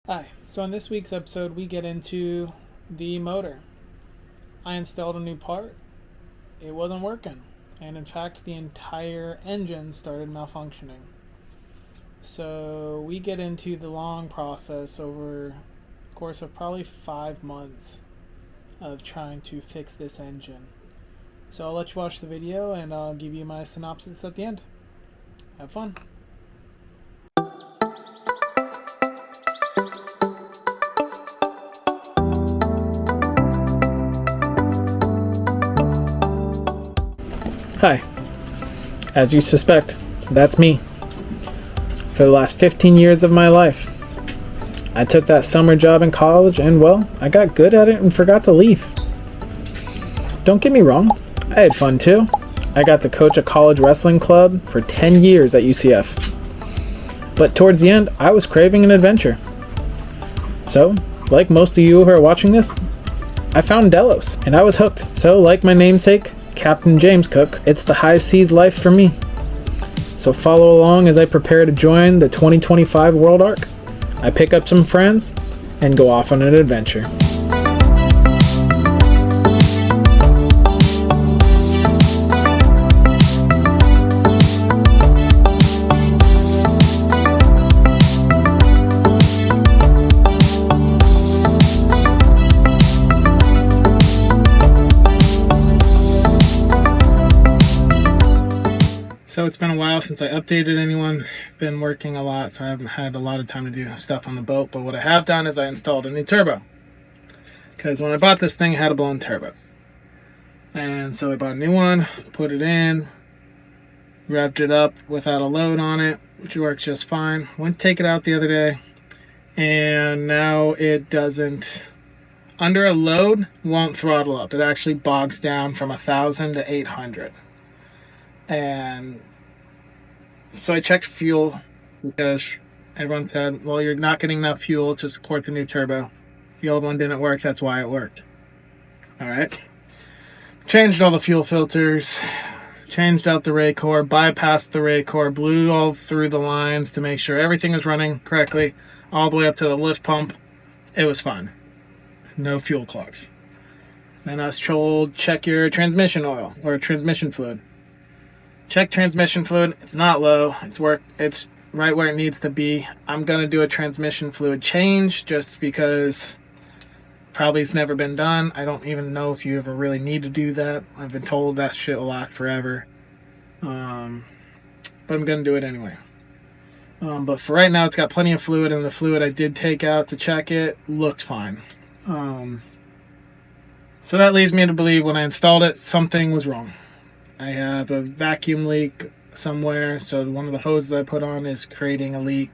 Hi, so in this week's episode we get into the motor. I installed a new part, it wasn't working, and in fact the entire engine started malfunctioning. So we get into the long process over the course of probably 5 months of trying to fix this engine. So I'll let you watch the video and I'll give you my synopsis at the end. Have fun. Hi. As you suspect, that's me. For the last 15 years of my life. I took that summer job in college and, well, I got good at it and forgot to leave. Don't get me wrong, I had fun too. I got to coach a college wrestling club for 10 years at UCF. But towards the end, I was craving an adventure. So, like most of you who are watching this, I found Delos, and I was hooked. So, like my namesake, Captain James Cook, it's the high seas life for me. So follow along as I prepare to join the 2025 World Arc. I pick up some friends and go off on an adventure. So it's been a while since I updated anyone. Been working a lot, so I haven't had a lot of time to do stuff on the boat. But what I have done is I installed a new turbo. Because when I bought this thing, it had a blown turbo. And so I bought a new one, put it in, revved it up without a load on it, which works just fine. Went to take it out the other day, and now it doesn't, under a load, won't throttle up. It actually bogs down from 1,000 to 800. And so I checked fuel because everyone said, well, you're not getting enough fuel to support the new turbo. The old one didn't work, that's why it worked. All right. Changed all the fuel filters, changed out the ray core, bypassed the ray core, blew all through the lines to make sure everything was running correctly, all the way up to the lift pump. It was fine. No fuel clogs. Then I was told, check your transmission oil or transmission fluid. Check transmission fluid. It's not low. It's right where it needs to be. I'm going to do a transmission fluid change just because probably it's never been done. I don't even know if you ever really need to do that. I've been told that shit will last forever. But I'm going to do it anyway. But for right now, it's got plenty of fluid, and the fluid I did take out to check it looked fine. So that leads me to believe when I installed it, something was wrong. I have a vacuum leak somewhere, so one of the hoses I put on is creating a leak.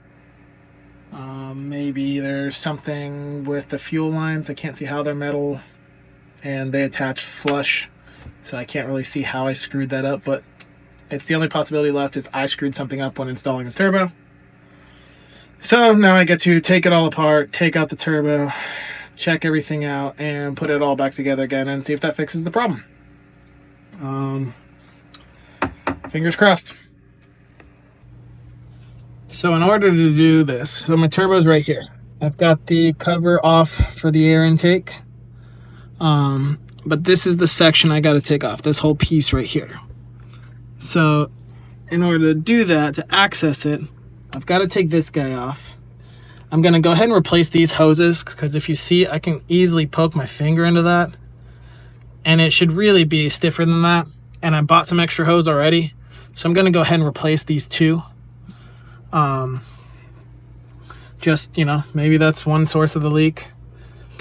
Maybe there's something with the fuel lines. I can't see how they're metal, and they attach flush, so I can't really see how I screwed that up, but it's the only possibility left is I screwed something up when installing the turbo. So now I get to take it all apart, take out the turbo, check everything out, and put it all back together again and see if that fixes the problem. Fingers crossed. So in order to do this, so my turbo's right here. I've got the cover off for the air intake. But this is the section I got to take off, this whole piece right here. So in order to do that, to access it, I've got to take this guy off. I'm going to go ahead and replace these hoses because if you see, I can easily poke my finger into that. And it should really be stiffer than that. And I bought some extra hose already. So I'm going to go ahead and replace these two. Just, maybe that's one source of the leak.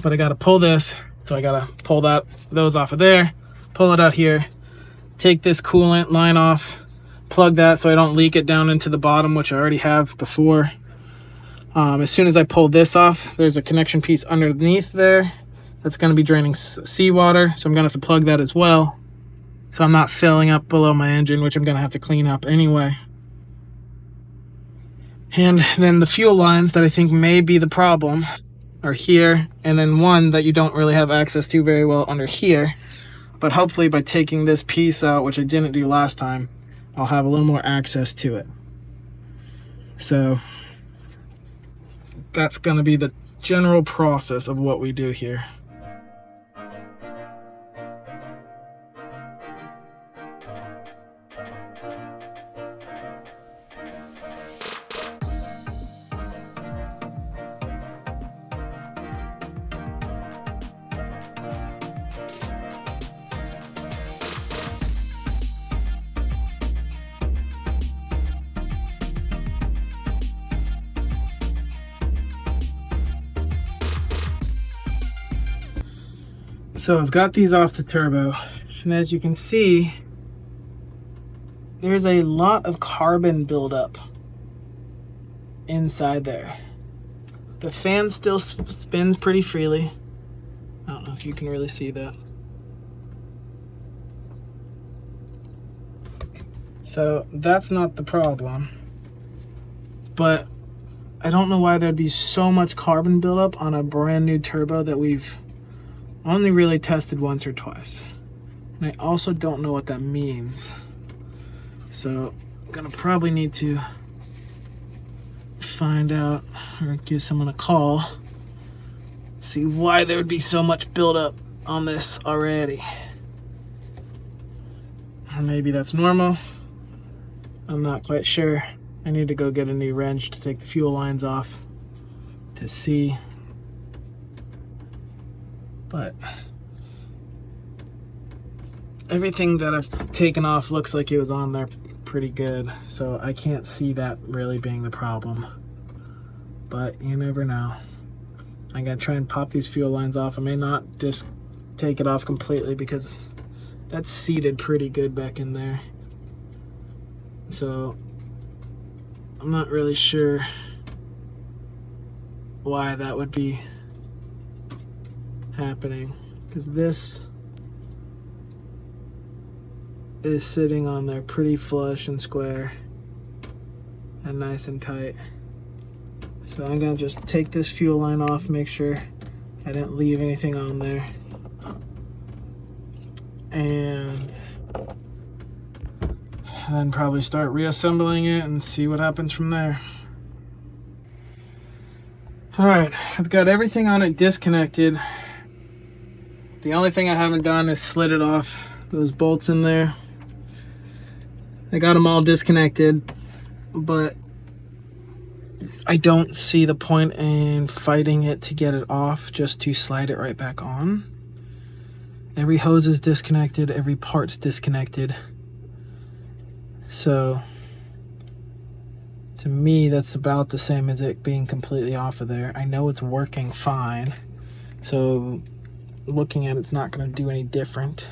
But I got to pull this. So I got to pull those off of there. Pull it out here. Take this coolant line off. Plug that so I don't leak it down into the bottom, which I already have before. As soon as I pull this off, there's a connection piece underneath there. That's going to be draining seawater. So I'm going to have to plug that as well. So I'm not filling up below my engine, which I'm going to have to clean up anyway. And then the fuel lines that I think may be the problem are here. And then one that you don't really have access to very well under here. But hopefully by taking this piece out, which I didn't do last time, I'll have a little more access to it. So that's going to be the general process of what we do here. So I've got these off the turbo, and as you can see, there's a lot of carbon buildup inside there. The fan still spins pretty freely. I don't know if you can really see that. So that's not the problem. But I don't know why there'd be so much carbon buildup on a brand new turbo that we've only really tested once or twice. And I also don't know what that means. So I'm gonna probably need to find out or give someone a call, see why there would be so much buildup on this already. Or maybe that's normal. I'm not quite sure. I need to go get a new wrench to take the fuel lines off to see. But everything that I've taken off looks like it was on there pretty good, so I can't see that really being the problem. But you never know. I'm gonna try and pop these fuel lines off. I may not just take it off completely because that's seated pretty good back in there. So I'm not really sure why that would be happening, because this is sitting on there pretty flush and square and nice and tight. So I'm gonna just take this fuel line off, make sure I didn't leave anything on there, and then probably start reassembling it and see what happens from there. Alright, I've got everything on it disconnected. The only thing I haven't done is slid it off those bolts in there. I got them all disconnected, but I don't see the point in fighting it to get it off just to slide it right back on. Every hose is disconnected, every part's disconnected. So to me, that's about the same as it being completely off of there. I know it's working fine, so looking at it's not going to do any different.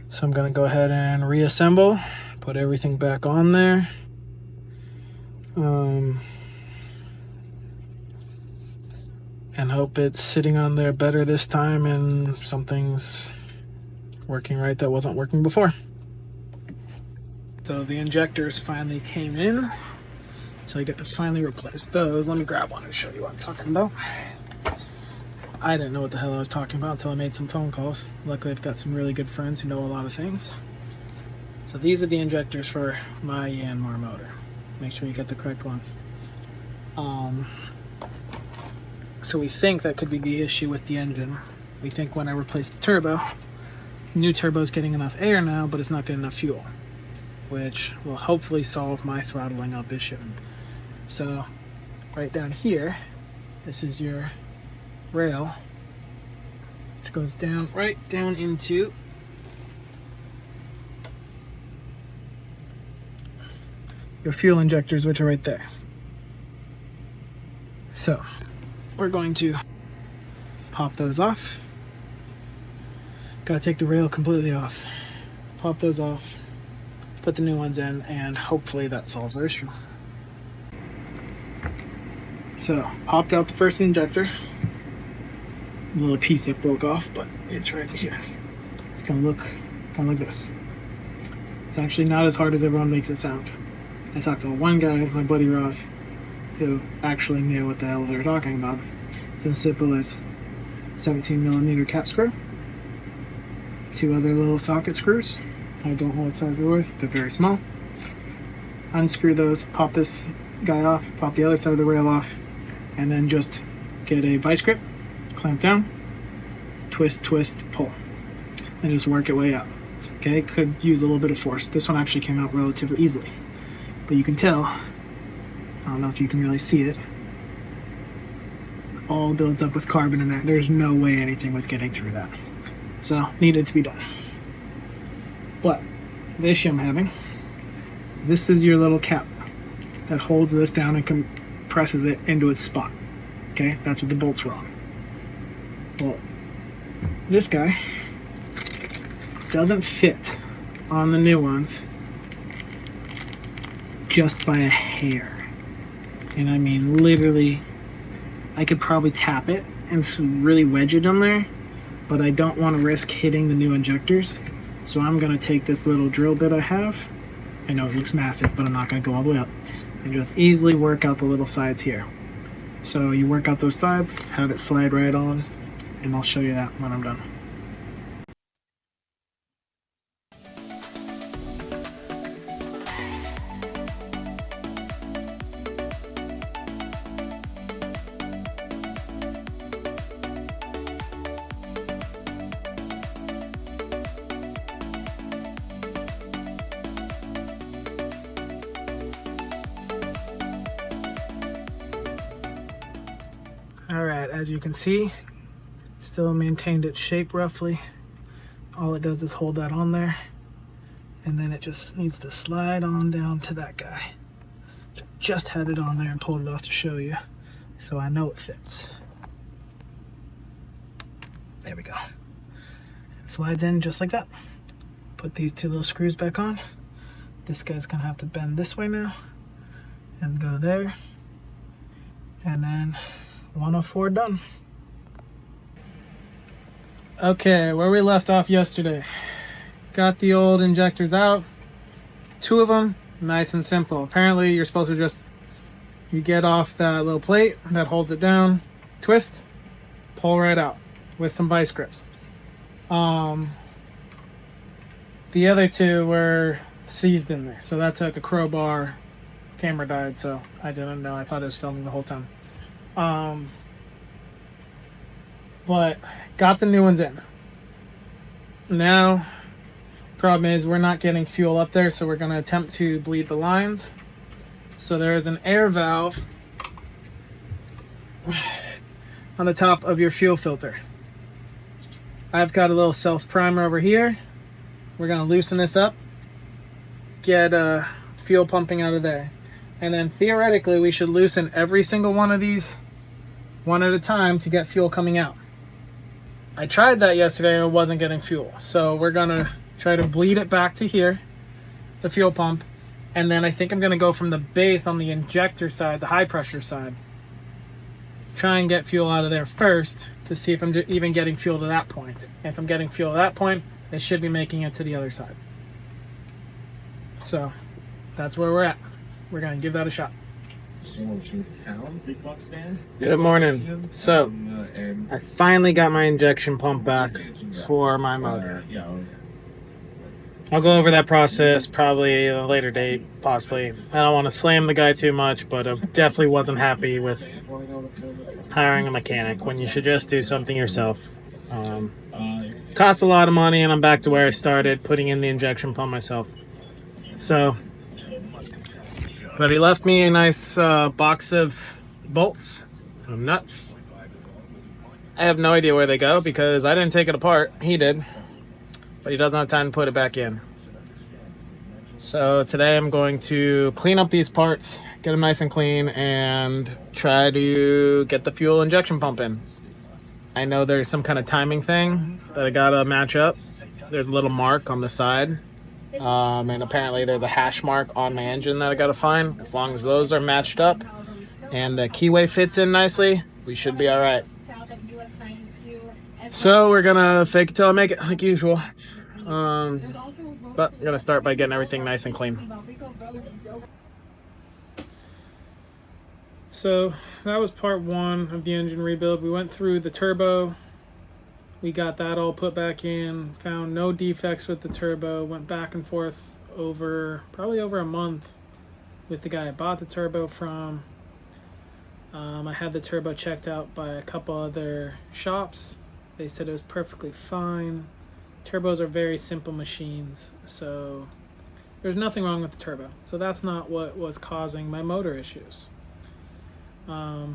So I'm going to go ahead and reassemble, put everything back on there. And hope it's sitting on there better this time and something's working right that wasn't working before. So the injectors finally came in, so I get to finally replace those. Let me grab one and show you what I'm talking about. I didn't know what the hell I was talking about until I made some phone calls. Luckily I've got some really good friends who know a lot of things. So these are the injectors for my Yanmar motor. Make sure you get the correct ones. So we think that could be the issue with the engine. We think when I replace the turbo, new turbo is getting enough air now, but it's not getting enough fuel, which will hopefully solve my throttling up issue. So right down here, this is your rail, which goes down right down into your fuel injectors, which are right there. So we're going to pop those off. Gotta take the rail completely off. Pop those off, put the new ones in, and hopefully that solves our issue. So, popped out the first injector. A little piece that broke off, but it's right here. It's gonna look kind of like this. It's actually not as hard as everyone makes it sound. I talked to one guy, my buddy Ross, who actually knew what the hell they were talking about. It's as simple as 17mm cap screw, 2 other little socket screws. I don't know what size they were, they're very small. unscrew those, pop this guy off, pop the other side of the rail off, and then just get a vice grip, clamp down, twist, twist, pull, and just work it way out. Okay, could use a little bit of force. This one actually came out relatively easily, but you can tell, I don't know if you can really see it, all builds up with carbon in there. There's no way anything was getting through that. So, needed to be done. But, the issue I'm having, this is your little cap that holds this down and compresses it into its spot. Okay, that's what the bolts were on. Well, this guy doesn't fit on the new ones just by a hair. And I mean, literally, I could probably tap it and really wedge it on there, but I don't want to risk hitting the new injectors. So I'm going to take this little drill bit I have. I know it looks massive, but I'm not going to go all the way up. And just easily work out the little sides here. So you work out those sides, have it slide right on, and I'll show you that when I'm done. Alright, as you can see, still maintained its shape roughly. All it does is hold that on there, and then it just needs to slide on down to that guy. Just had it on there and pulled it off to show you, so I know it fits. There we go. It slides in just like that. Put these two little screws back on. This guy's gonna have to bend this way now and go there, and then 104 done. Okay, where we left off yesterday. Got the old injectors out. 2 of them, nice and simple. Apparently you're supposed to just, you get off that little plate that holds it down, twist, pull right out with some vice grips. The other 2 were seized in there, so that took a crowbar. Camera died, so I didn't know. I thought it was filming the whole time. But got the new ones in. Now, problem is we're not getting fuel up there, so we're going to attempt to bleed the lines. So there is an air valve on the top of your fuel filter. I've got a little self primer over here. We're going to loosen this up, get fuel pumping out of there. And then theoretically we should loosen every single one of these one at a time to get fuel coming out. I tried that yesterday and it wasn't getting fuel. So we're gonna try to bleed it back to here, the fuel pump, and then I think I'm gonna go from the base on the injector side, the high pressure side, try and get fuel out of there first to see if I'm even getting fuel to that point. If I'm getting fuel at that point, it should be making it to the other side. So that's where we're at. We're gonna give that a shot. Good morning. So I finally got my injection pump back for my motor. I'll go over that process probably at a later date, possibly. I don't want to slam the guy too much, but I definitely wasn't happy with hiring a mechanic when you should just do something yourself. Cost a lot of money, and I'm back to where I started, putting in the injection pump myself. So, but he left me a nice box of bolts, of nuts. I have no idea where they go because I didn't take it apart. He did, but he doesn't have time to put it back in. So today I'm going to clean up these parts, get them nice and clean, and try to get the fuel injection pump in. I know there's some kind of timing thing that I gotta match up. There's a little mark on the side. And apparently there's a hash mark on my engine that I gotta find. As long as those are matched up and the keyway fits in nicely, we should be all right. So we're gonna fake it till I make it, like usual. But I'm gonna start by getting everything nice and clean. So that was part 1 of the engine rebuild. We went through the turbo. We got that all put back in, found no defects with the turbo, went back and forth over, probably over a month with the guy I bought the turbo from. I had the turbo checked out by a couple other shops. They said it was perfectly fine. Turbos are very simple machines, so there's nothing wrong with the turbo. So that's not what was causing my motor issues. So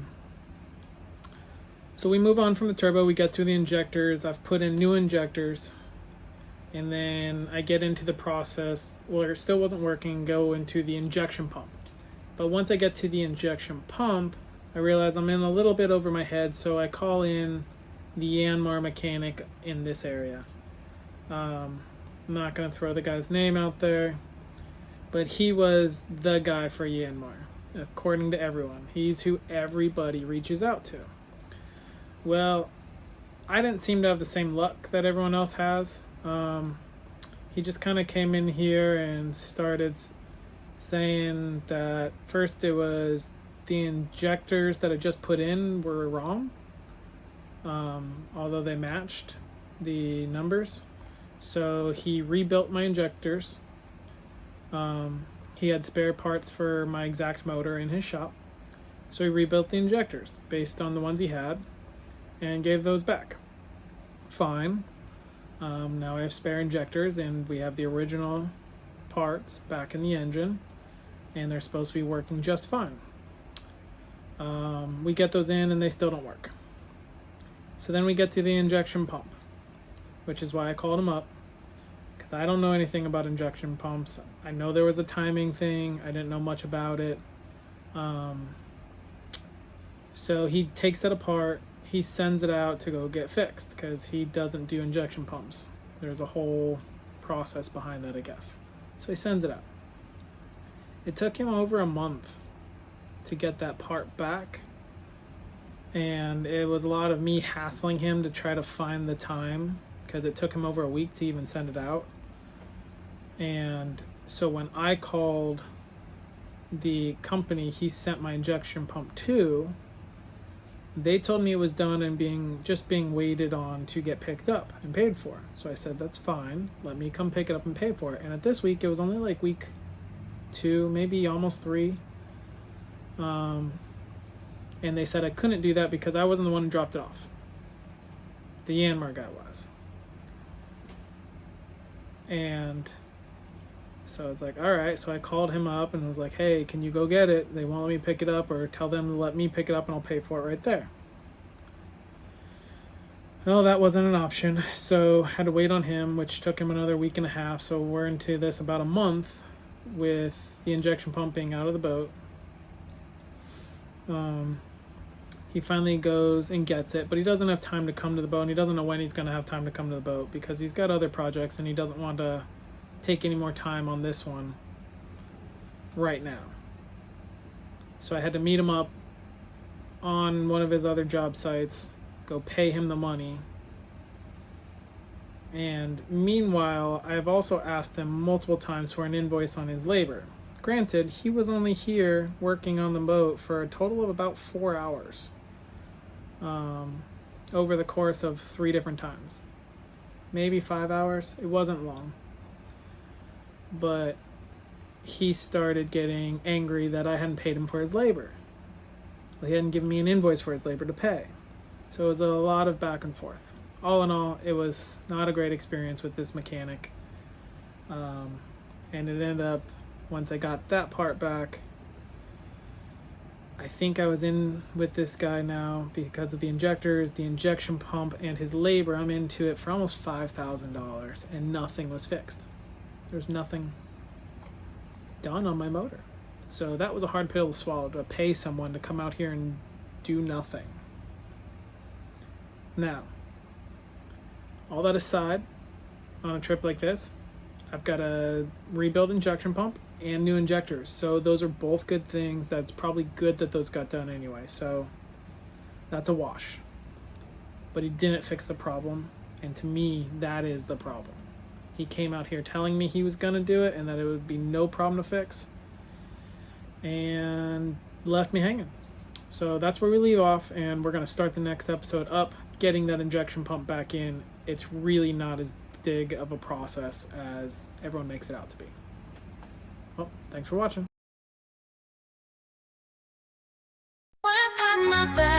we move on from the turbo, we get to the injectors. I've put in new injectors, and then I get into the process where it still wasn't working, go into the injection pump. But once I get to the injection pump, I realize I'm in a little bit over my head, so I call in the Yanmar mechanic in this area. I'm not going to throw the guy's name out there, but he was the guy for Yanmar, according to everyone. He's who everybody reaches out to. Well, I didn't seem to have the same luck that everyone else has. He just kind of came in here and started saying that first it was the injectors that I just put in were wrong, although they matched the numbers. So he rebuilt my injectors. He had spare parts for my exact motor in his shop, so he rebuilt the injectors based on the ones he had and gave those back. Fine. Now I have spare injectors, and we have the original parts back in the engine, and they're supposed to be working just fine. We get those in and they still don't work. So then we get to the injection pump, which is why I called him up, because I don't know anything about injection pumps. I know there was a timing thing. I didn't know much about it. So he takes it apart. He sends it out to go get fixed because he doesn't do injection pumps. There's a whole process behind that, I guess. So he sends it out. It took him over a month to get that part back, and it was a lot of me hassling him to try to find the time because it took him over a week to even send it out. And so when I called the company he sent my injection pump to, they told me it was done and just being waited on to get picked up and paid for. So I said, that's fine, let me come pick it up and pay for it. And at this week, it was only like week 2, maybe almost 3. And they said I couldn't do that because I wasn't the one who dropped it off. The Yanmar guy was. And so I was like, all right. So I called him up and was like, hey, can you go get it? They won't let me pick it up, or tell them to let me pick it up and I'll pay for it right there. Well, that wasn't an option. So I had to wait on him, which took him another week and a half. So we're into this about a month with the injection pump being out of the boat. He finally goes and gets it, but he doesn't have time to come to the boat, and he doesn't know when he's going to have time to come to the boat because he's got other projects and he doesn't want to take any more time on this one right now. So I had to meet him up on one of his other job sites, go pay him the money. And meanwhile, I've also asked him multiple times for an invoice on his labor. Granted, he was only here working on the boat for a total of about 4 hours over the course of 3 different times. Maybe 5 hours. It wasn't long. But he started getting angry that I hadn't paid him for his labor. He hadn't given me an invoice for his labor to pay. So it was a lot of back and forth. All in all, it was not a great experience with this mechanic. And it ended up, once I got that part back, I think I was in with this guy now because of the injectors, the injection pump, and his labor. I'm into it for almost $5,000, and nothing was fixed. There's nothing done on my motor. So that was a hard pill to swallow, to pay someone to come out here and do nothing. Now, all that aside, on a trip like this, I've got a rebuild injection pump and new injectors. So those are both good things. That's probably good that those got done anyway. So that's a wash. But he didn't fix the problem. And to me, that is the problem. He came out here telling me he was going to do it and that it would be no problem to fix, and left me hanging. So that's where we leave off, and we're going to start the next episode up, getting that injection pump back in. It's really not as big of a process as everyone makes it out to be. Well, thanks for watching. my back.